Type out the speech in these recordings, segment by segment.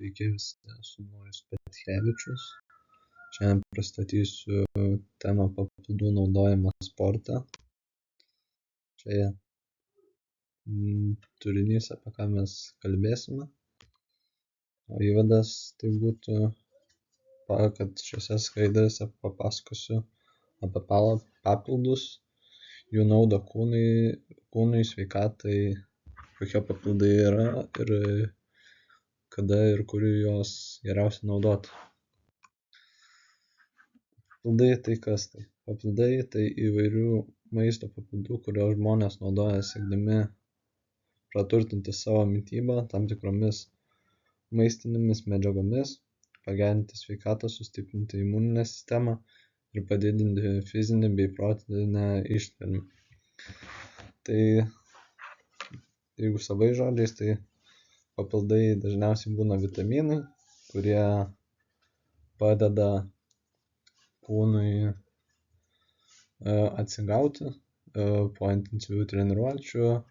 Sveiki visi, esu Nojus Petkevičius. Šiandien pristatysiu temą papildų naudojimą sporte. Čia turinys, apie ką mes kalbėsime. O įvadas tai būtų, kad šiose skaidrėse papasakosiu apie papildus, jų naudą kūnui, sveikatai, kokie papildai yra ir kada ir kur juos geriausia naudoti. Papildai tai kas tai? Papildai tai įvairių maisto papildų, kuriuos žmonės naudoja siekdami praturtinti savo mitybą tam tikromis maistinėmis medžiagomis, pagerinti sveikatą, sustiprinti imuninę sistemą ir padidinti fizinę bei protinę ištvermę. Tai jeigu savais žodžiais, tai papildai dažniausiai būna vitaminai, kurie padeda kūnui atsigauti po intensyvių treniruočių.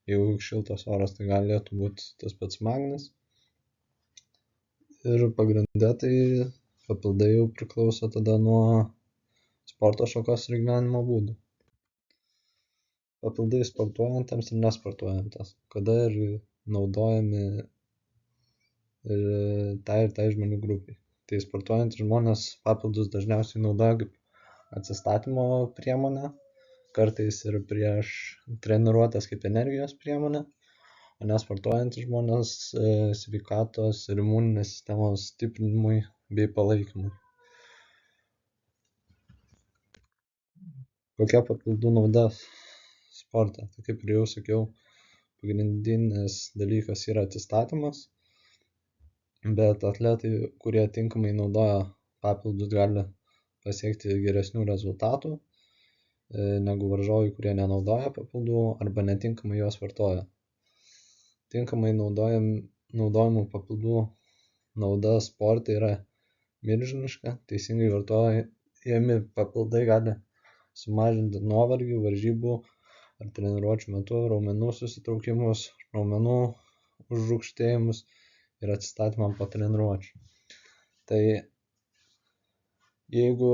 Jeigu šiltas oras, tai galėtų būti tas pats magnis. Ir pagrinde tai papildai jau priklauso tada nuo sporto šakos ir gyvenimo būdo. Papildai sportuojantiems ir nesportuojantiems. Kada ir naudojami ir tai žmonių grupiai. Tai sportuojantys žmonės papildus dažniausiai naudoja kaip atsistatymo priemonę, kartais ir prieš treniruotes kaip energijos priemonę, o nesportuojantys žmonės sveikatos ir imuninės sistemos stiprinimui bei palaikymui. Kokia papildų nauda sporte? Tai kaip ir jau sakiau, pagrindinis dalykas yra atsistatymas, bet atletai, kurie tinkamai naudoja papildus, gali pasiekti geresnių rezultatų negu varžovai, kurie nenaudoja papildų arba netinkamai juos vartoja. Tinkamai naudojamų papildų nauda sporte yra milžiniška. Teisingai vartojami papildai gali sumažinti nuovargį, varžybų ar treniruočių metu, raumenų susitraukimus, raumenų užrūgštėjimus ir atsistatymą po treniruočių. Tai jeigu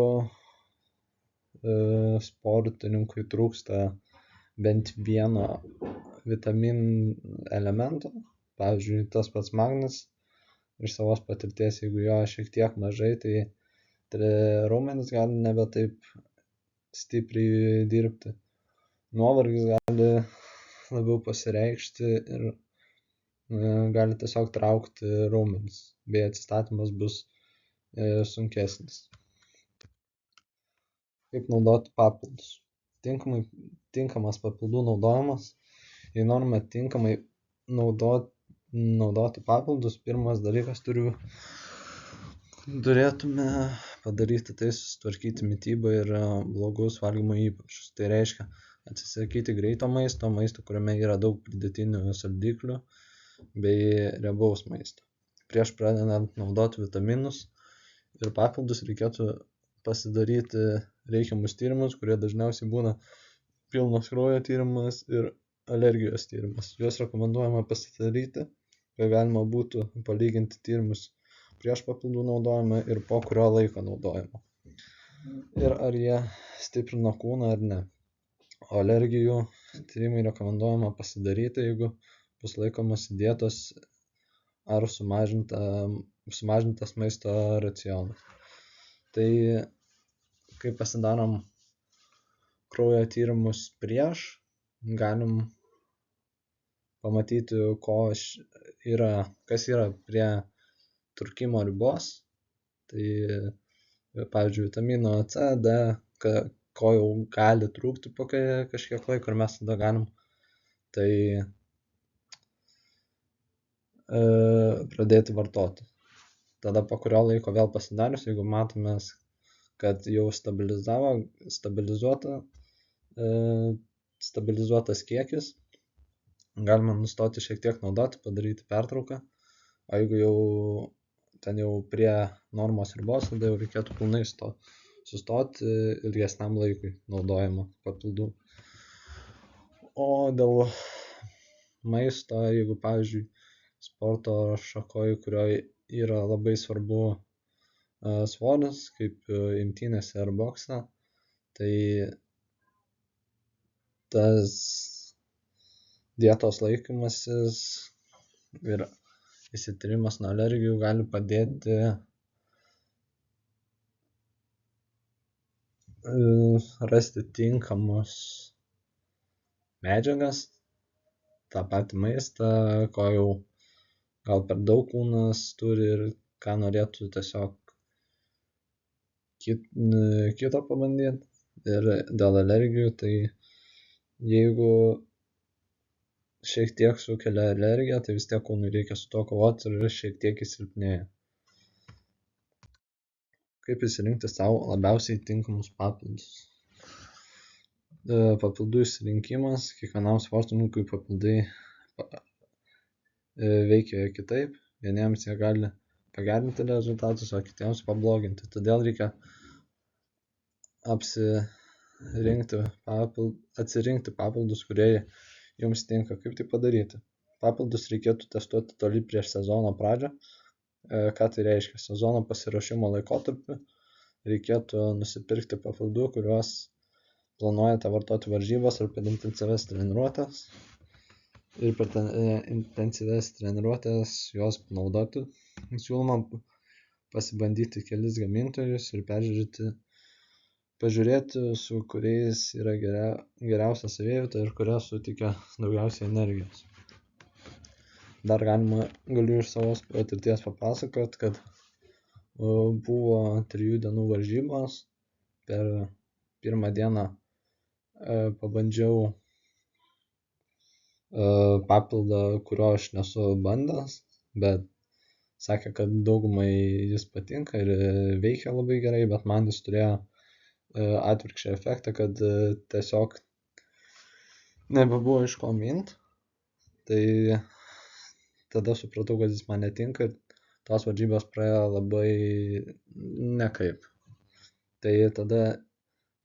sportininkui trūksta bent vieno vitaminų elemento, pavyzdžiui, tas pats magnis, iš savos patirties, jeigu jo šiek tiek mažai, tai raumenys gali nebe taip stipriai dirbti. Nuovargis gali labiau pasireikšti ir gali tiesiog traukti raumenis, bei atsistatymas bus sunkesnis. Kaip naudoti papildus? Tinkamas papildų naudojimas. Jei norime tinkamai naudoti papildus, pirmas dalykas turėtume padaryti tai susitvarkyti mitybą ir blogus valgymo įpročius. Tai reiškia atsisakyti greito maisto, kuriame yra daug pridėtinių saldiklių bei riebaus maisto. Prieš pradedant naudoti vitaminus ir papildus reikėtų pasidaryti reikiamus tyrimus, kurie dažniausiai būna pilnas kraujo tyrimas ir alergijos tyrimas. Juos rekomenduojama pasidaryti, kad galima būtų palyginti tyrimus prieš papildų naudojimą ir po kurio laiko naudojimo. Ir ar jie stiprina kūną ar ne. O alergijų tyrimai rekomenduojama pasidaryti, jeigu bus laikomasi dietos ar sumažintas maisto racionas. Tai kai pasidarom kraujo tyrimus prieš, galim pamatyti, kas yra prie trūkimo ribos. Tai pavyzdžiui, vitamino C, D, ko jau gali trūkti po kažkiek laiko ir mes tada galim pradėti vartoti. Tada po kurio laiko vėl pasidarius, jeigu matome, kad jau stabilizuotas kiekis, galima nustoti šiek tiek naudoti, padaryti pertrauką, o jeigu jau prie normos ribos, tada jau reikėtų pilnai sustoti ilgesniam laikui naudojimo papildų. O dėl maisto, jeigu pavyzdžiui sporto šakoje, kurioje yra labai svarbu svoris, kaip imtynėse ar bokse, tai tas dietos laikymasis ir išsityrimas nuo alergijų gali padėti rasti tinkamus medžiagas, tą patį maistą, ko jau gal per daug kūnas turi ir ką norėtų tiesiog kito pabandyti. Ir dėl alergijų, tai jeigu šiek tiek sukelia alergiją, tai vis tiek kūnui reikia su to kovoti ir šiek tiek jis silpnėja. Kaip išsirinkti savo labiausiai tinkamus papildus? Papildų išsirinkimas, kiekvienam sportininkui papildai veikia kitaip, vieniems jie gali pagerinti rezultatus, o kitiems pabloginti. Todėl reikia atsirinkti papildus, kurie jums tinka. Kaip tai padaryti? Papildus reikėtų testuoti toli prieš sezono pradžią. Ką tai reiškia? Sezono pasiruošimo laikotarpiu reikėtų nusipirkti papildų, kuriuos planuojate vartoti varžybas ar per intensyvias treniruotes. Ir per intensyvias treniruotes juos panaudoti. Siūloma pasibandyti kelis gamintojus ir pažiūrėti, su kuriais yra geriausia savijauta ir kurie suteikia daugiausiai energijos. Dar galiu iš savo patirties papasakot, kad buvo 3 dienų varžybos. Per pirmą dieną pabandžiau papildą, kurio aš nesu bandęs, bet sakė, kad daugumai jis patinka ir veikia labai gerai, bet man jis turėjo atvirkščią efektą, kad tiesiog nebebuvo iš ko mint. Tai tada supratau, kad jis man netinka ir tos varžybos praėjo labai nekaip. Tai tada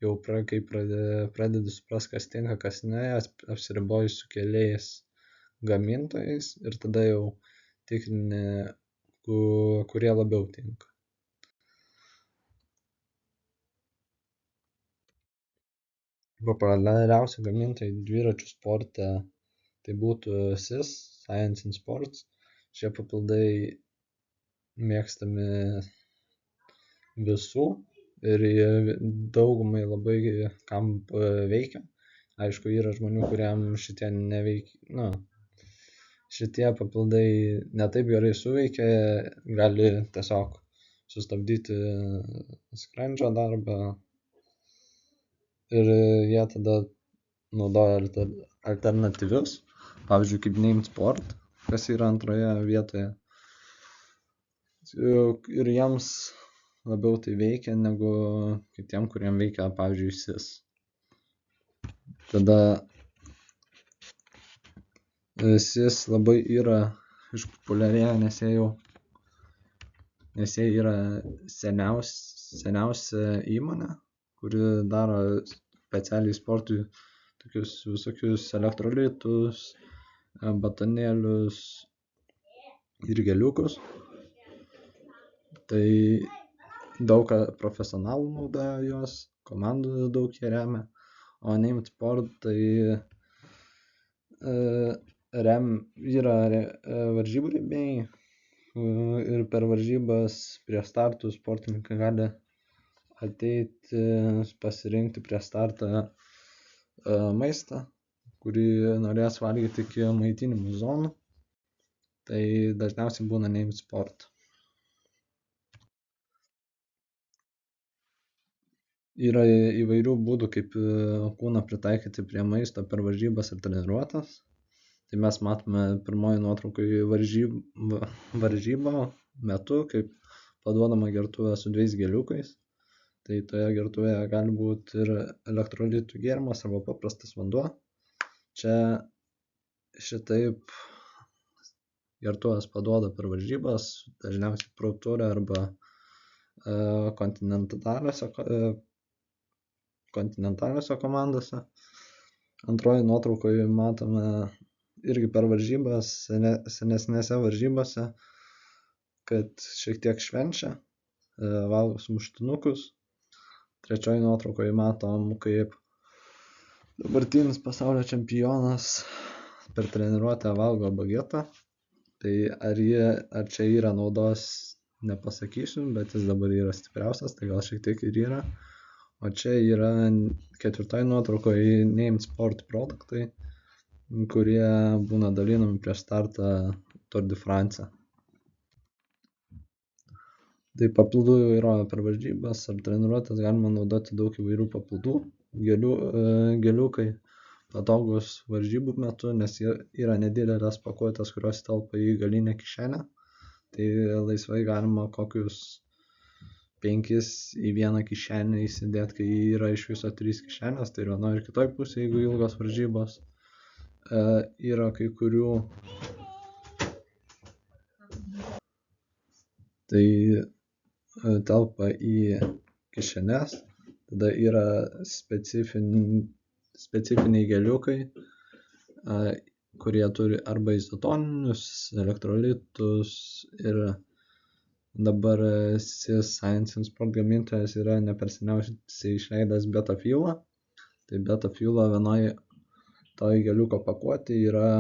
jau kai pradedi suprast, kas tinka, kas ne, apsiriboju su keliais gamintojais ir tada jau tikrini, kurie labiau tinka. Populiariausi gamintojai dviračių sporte tai būtų SIS, Science and Sports. Šie papildai mėgstami visų ir daugumai labai kam veikia. Aišku, yra žmonių, kuriam šitie neveikia, šitie papildai netaip gerai suveikia, gali tiesiog sustabdyti skrandžio darbą ir jie tada naudoja alternatyvius, pavyzdžiui, kaip Named Sport, kas yra antroje vietoje. Ir jiems labiau tai veikia negu kitiem, kuriem veikia, pavyzdžiui, SIS. Tada SIS labai yra išpopuliarėję, nes jie yra seniausia įmonė, kuri daro specialiai sportui tokius visokius elektrolitus, batonėlius ir geliukus. Tai daug profesionalų naudoja juos, komandų daug jie remia, o Named Sport tai yra varžybų rėmėjai ir per varžybas prie startų sportininkai gali ateiti pasirinkti prie startą maistą, kurį norės valgyti iki maitinimo zonų. Tai dažniausiai būna Named Sport. Yra įvairių būdų, kaip kūną pritaikyti prie maisto per varžybas ir treniruotes. Tai mes matome pirmoji nuotraukoje varžybų metu, kaip paduodama gertuvė su 2 geliukais. Tai toje gertuvėje gali būti ir elektrolitų gėrimas arba paprastas vanduo. Čia šitaip gertuvės paduoda per varžybas, dažniausiai Pro Tour arba kontinentaliuose komandose. Antroji nuotraukoje matome irgi per varžybas, senesnėse varžybose, kad šiek tiek švenčia, valgo sumuštinukus. Trečioje nuotraukoje matom, kaip dabartinis pasaulio čempionas per treniruotę valgo bagetą. Tai ar čia yra naudos, nepasakysiu, bet jis dabar yra stipriausias, tai gal šiek tiek ir yra. O čia yra ketvirtoje nuotraukoje named sport produktai, kurie būna dalinami prieš startą Tour de France. Tai papildų įvairovė per varžybas ar treniruotės galima naudoti daug įvairių papildų. Geliukai patogus varžybų metu, nes yra nedidelės pakuotės, kurios telpa į galinę kišenę. Tai laisvai galima kokius 5 į vieną kišenę įsidėti, kai yra iš viso 3 kišenės, tai ir vienoje ir kitoje pusėje, jeigu ilgos varžybos. Yra kai kurių tai telpa į kišenes, tada yra specifiniai geliukai, kurie turi arba izotoninius, elektrolitus ir dabar Science and Sport gamintojas yra neperseniausiai išleidęs betafuelą. Tai betafuelo vienoje toj geliuko pakuotė yra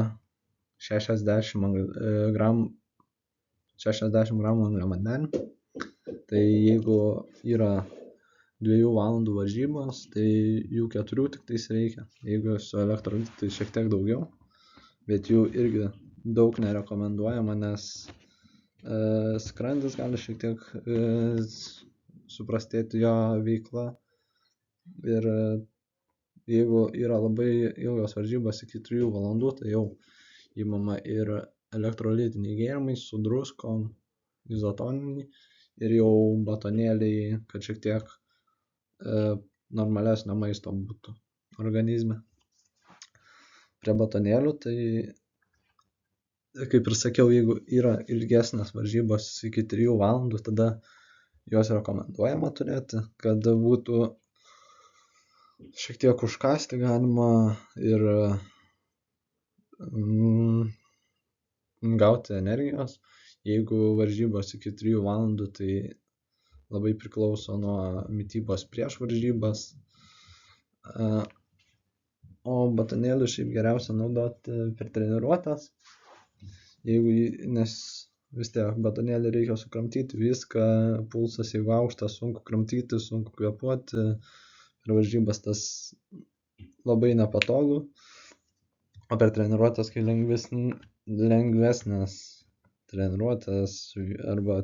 60 gramų angliavandenių. Tai jeigu yra 2 valandų varžybos, tai jų 4 tik tais reikia. Jeigu su elektrolitu, tai šiek tiek daugiau, bet jų irgi daug nerekomenduojama, nes skrandis gali šiek tiek suprastėti jo veikla. Ir jeigu yra labai ilgos varžybos iki 3 valandų, tai jau įmama ir elektrolitiniai gėrimai su druskom, izotoniniai ir jau batonėliai, kad šiek tiek normalesnio maisto būtų organizme. Prie batonėlių, tai kaip ir sakiau, jeigu yra ilgesnės varžybos iki 3 valandų, tada juos rekomenduojama turėti, kad būtų šiek tiek užkąsti galima ir gauti energijos. Jeigu varžybos iki 3 valandų, tai labai priklauso nuo mitybos prieš varžybas. O batonėlius šiaip geriausia naudoti per treniruotes, nes vis tiek batonėlį reikia sukramtyti viską, pulsas jeigu aukštas, sunku kramtyti, sunku kvėpuoti, per varžybas tas labai nepatogu. O per treniruotės, kai lengvesnės treniruotės arba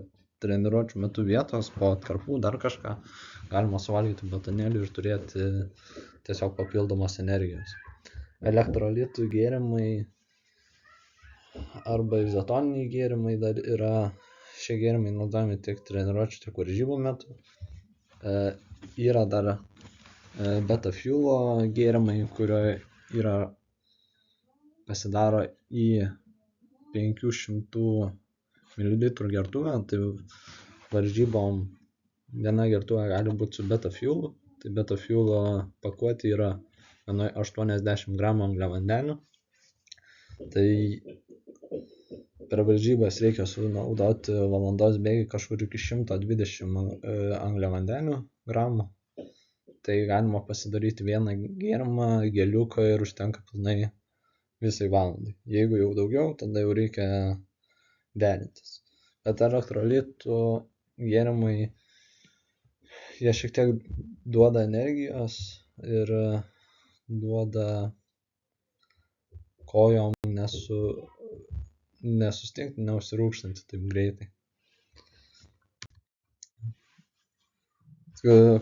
treniruočių metu vietos, po atkarpų, dar kažką, galima suvalgyti batonėlį ir turėti tiesiog papildomos energijos. Elektrolitų gėrimai arba izotoniniai gėrimai dar yra, šie gėrimai naudojami tiek treniruočių, tiek varžybų metu. Yra dar betafuelo gėrimai, kurio yra pasidaro į 500 ml gertuvę, tai varžybom viena gertuvė gali būti su betafuelu, tai betafuelo pakuotė yra 80 gramų angliavandenių. Tai per varžybas reikia sunaudoti valandos bėgy kažkur iki 120 angliavandenių gramų. Tai galima pasidaryti vieną gėrimą, geliuką ir užtenka pilnai visai valandai. Jeigu jau daugiau, tada jau reikia derintis. Bet elektrolitų gėrimai, jie šiek tiek duoda energijos ir duoda kojom nesustingti, neužsirūgštinti taip greitai.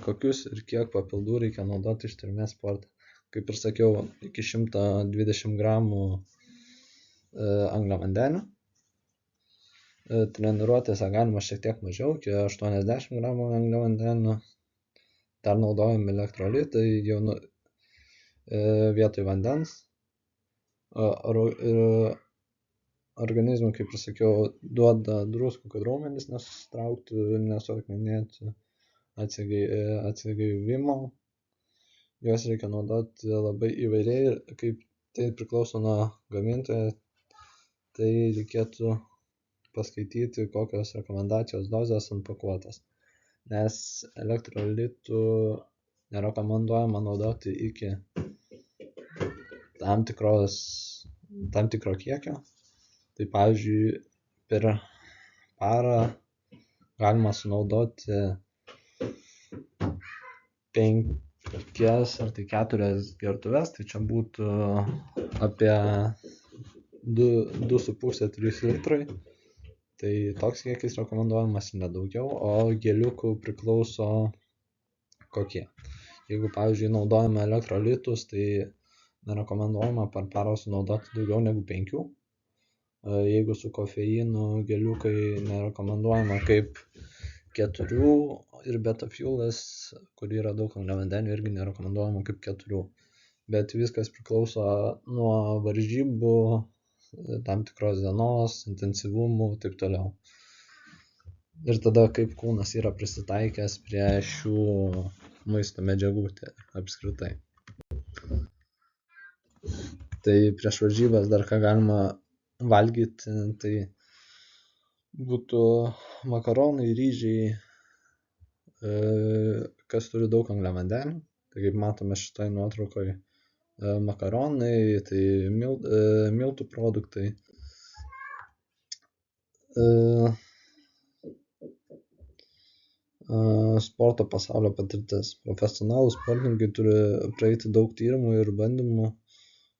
Kokius ir kiek papildų reikia naudoti ištvermės sporte? Kaip ir sakiau, iki 120 gramų angliavandenių. Treniruotėse galima šiek tiek mažiau, iki 80 gramų angliavandenių. Dar naudojami elektrolitai jau vietoj vandens. Organizmui, kaip ir sakiau, duoda druskų, kad raumenys nesusitrauktų, nesuakmenėtų, atsigavimo. Juos reikia naudoti labai įvairiai ir kaip tai priklauso nuo gamintojo, tai reikėtų paskaityti, kokios rekomendacijos dozės ant pakuotės, nes elektrolitų nerekomenduojama naudoti iki tam tikro kiekio. Tai pavyzdžiui, per parą galima sunaudoti 5 ar tai 4 gertuves, tai čia būtų apie 2,5–3 litrai. Tai toks kiekis rekomenduojamas, nedaugiau, o geliukų priklauso kokie. Jeigu, pavyzdžiui, naudojame elektrolitus, tai nerekomenduojama per parą sunaudoti daugiau negu 5. Jeigu su kofeinu geliukai nerekomenduojama kaip 4 ir betafuelas, kur yra daug angliavandenių, irgi nerekomenduojama kaip 4. Bet viskas priklauso nuo varžybų, tam tikros dienos, intensyvumų, taip toliau. Ir tada kaip kūnas yra prisitaikęs prie šių maisto medžiagų apskritai. Tai prieš varžybas dar ką galima valgyti, tai būtų makaronai, ryžiai, kas turi daug angliavandenių. Tai kaip matome šitoj nuotraukoje, makaronai, tai miltų produktai. Sporto pasaulio patirtis. Profesionalūs sportininkai turi praeiti daug tyrimų ir bandymų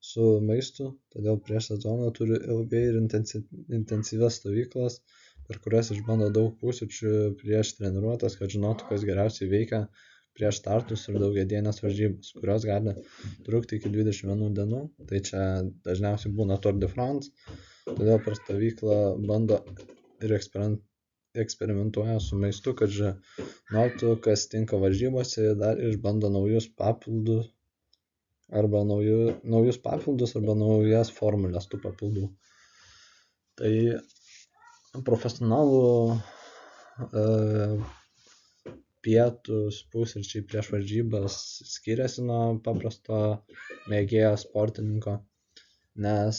su maistu, todėl prieš sezoną turi ilgai ir intensyvias stovyklas, per kurias išbando daug pusryčių prieš treniruotes, kad žinotų, kas geriausiai veikia prieš startus ir daugiadienės varžybas, kurios gali trukti iki 21 dienų. Tai čia dažniausiai būna Tour de France, todėl per stovyklą bando ir eksperimentuoja su maistu, kad žinotų, kas tinka varžybose, ir dar išbando naujus papildus arba naujas formulės tų papildų. Tai profesionalų pietūs, pusryčiai prieš varžybas skiriasi nuo paprasto mėgėjo sportininko, nes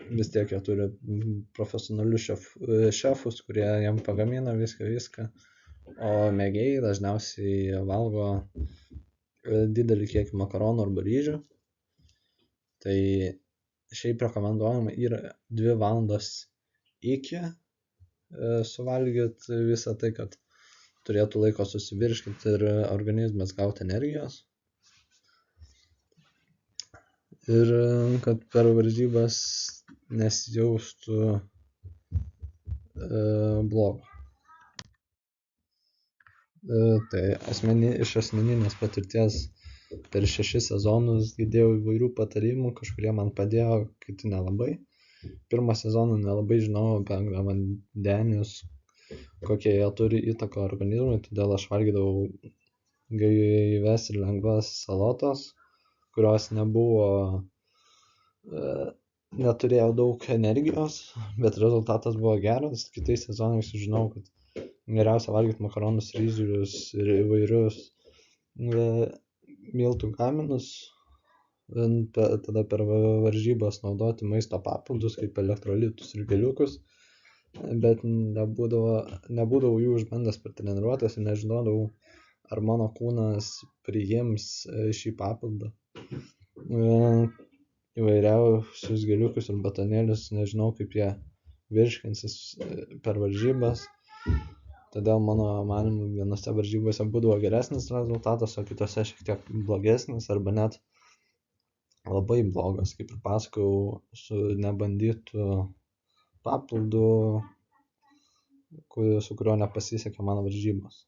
vis tiek jie turi profesionalius šefus, kurie jam pagamina viską, o mėgėjai dažniausiai valgo didelį kiekį makaronų arba ryžių. Tai šiaip rekomenduojama yra 2 valandos iki suvalgyti visą tai, kad turėtų laiko susivirškinti ir organizmas gauti energijos. Ir kad per varžybas nesijaustų blogo. Tai iš asmeninės patirties per 6 sezonus girdėjau įvairių patarimų, kažkurie man padėjo, kiti nelabai. Pirmą sezoną nelabai žinojau apie angliavandenius, kokie jie turi įtaką organizmui, todėl aš valgydavau gaivias ir lengvas salotas, kurios neturėjo daug energijos, bet rezultatas buvo geras. Kitais sezonais sužinojau, kad geriausia valgyti makaronus, ryžius ir įvairius miltų gaminus, tada per varžybas naudoti maisto papildus kaip elektrolitus ir geliukus, bet nebūdavau jų išbandęs per treniruotes ir nežinodavau, ar mano kūnas priims šį papildą. Įvairiausius geliukus ir batonėlius nežinau, kaip jie virškinsis per varžybas. Todėl mano manymu vienose varžybose būdavo geresnis rezultatas, o kitose šiek tiek blogesnis arba net labai blogas, kaip ir pasakojau, su nebandytu papildu, su kuriuo nepasisekė mano varžybos.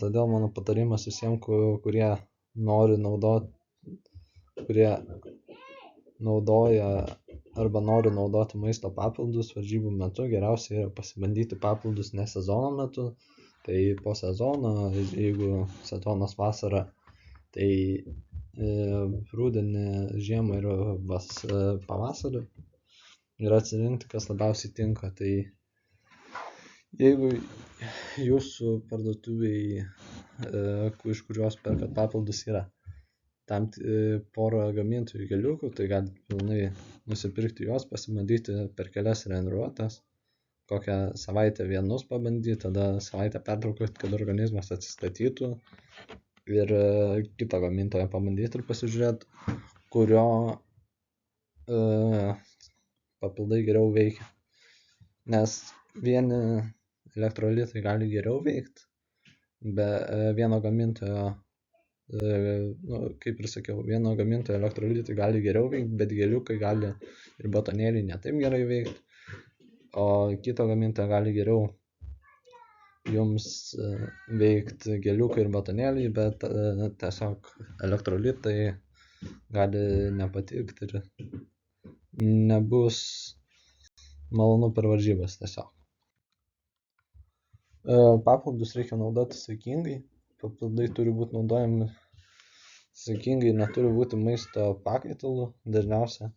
Todėl mano patarimas visiems, kurie naudoja arba nori naudoti maisto papildus varžybų metu, geriausia yra pasibandyti papildus ne sezono metu, tai po sezono, jeigu sezonas vasara, tai rudenį, žiemą ir pavasarį, ir atsirinkti, kas labiausiai tinka. Tai jeigu jūsų parduotuvėje, iš kurios perkat papildus, yra porą gamintojų geliukų, tai galite pilnai nusipirkti juos, pasibandyti per kelias treniruotes, kokią savaitę vienus pabandyti, tada savaitę pertraukti, kad organizmas atsistatytų ir kitą gamintoją pabandyti ir pasižiūrėti, kurio papildai geriau veikia. Nes vieni elektrolitai gali geriau veikti, be vieno gamintojo, kaip ir sakiau, vieno gamintojo elektrolitai gali geriau veikti, bet geliukai gali ir batonėliai ne taip gerai veikti, o kito gamintojo gali geriau jums veikti geliukai ir batonėliai, bet tiesiog elektrolitai gali nepatikti ir nebus malonu per varžybas tiesiog. Papildus reikia naudoti saikingai, papildai turi būti naudojami saikingai, neturi būti maisto pakaitalu, dažniausia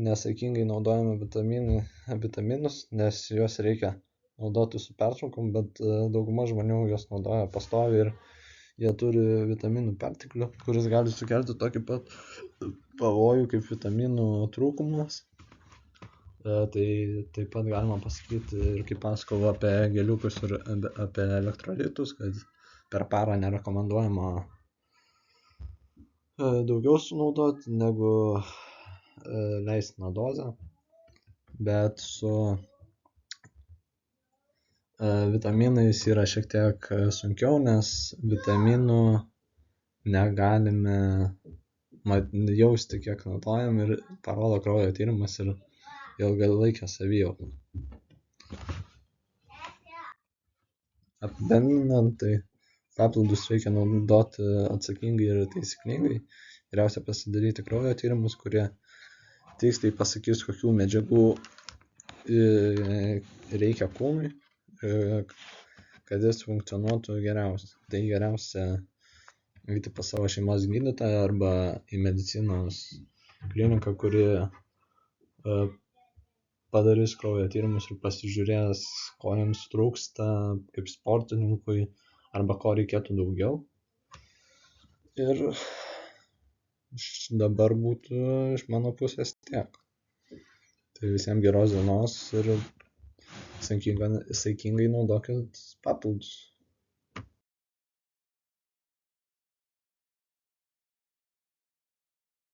nesaikingai naudojami vitaminus, nes juos reikia naudoti su pertraukom, bet dauguma žmonių juos naudoja pastoviai ir jie turi vitaminų perteklių, kuris gali sukelti tokį pat pavojų kaip vitaminų trūkumas. Tai taip pat galima pasakyti ir kaip pasakojau apie geliukus ir apie elektrolitus, kad per parą nerekomenduojama daugiau sunaudoti negu leistiną dozę, bet su vitaminais yra šiek tiek sunkiau, nes vitaminų negalime jausti, kiek naudojam, ir parodo kraujo tyrimas ir ilgalaikė savijauta. Apibendrinant, tai papildus reikia naudoti atsakingai ir taisyklingai. Geriausia pasidaryti kraujo tyrimus, kurie tiksliai pasakys, kokių medžiagų reikia kūnui, kad jis funkcionuotų geriausiai. Tai geriausia eiti pas savo šeimos gydytoją arba į medicinos kliniką, kuri padarys kraujo tyrimus ir pasižiūrės, ko jums trūksta kaip sportininkui arba ko reikėtų daugiau. Ir dabar būtų iš mano pusės tiek. Tai visiems geros dienos ir saikingai naudokit papildus.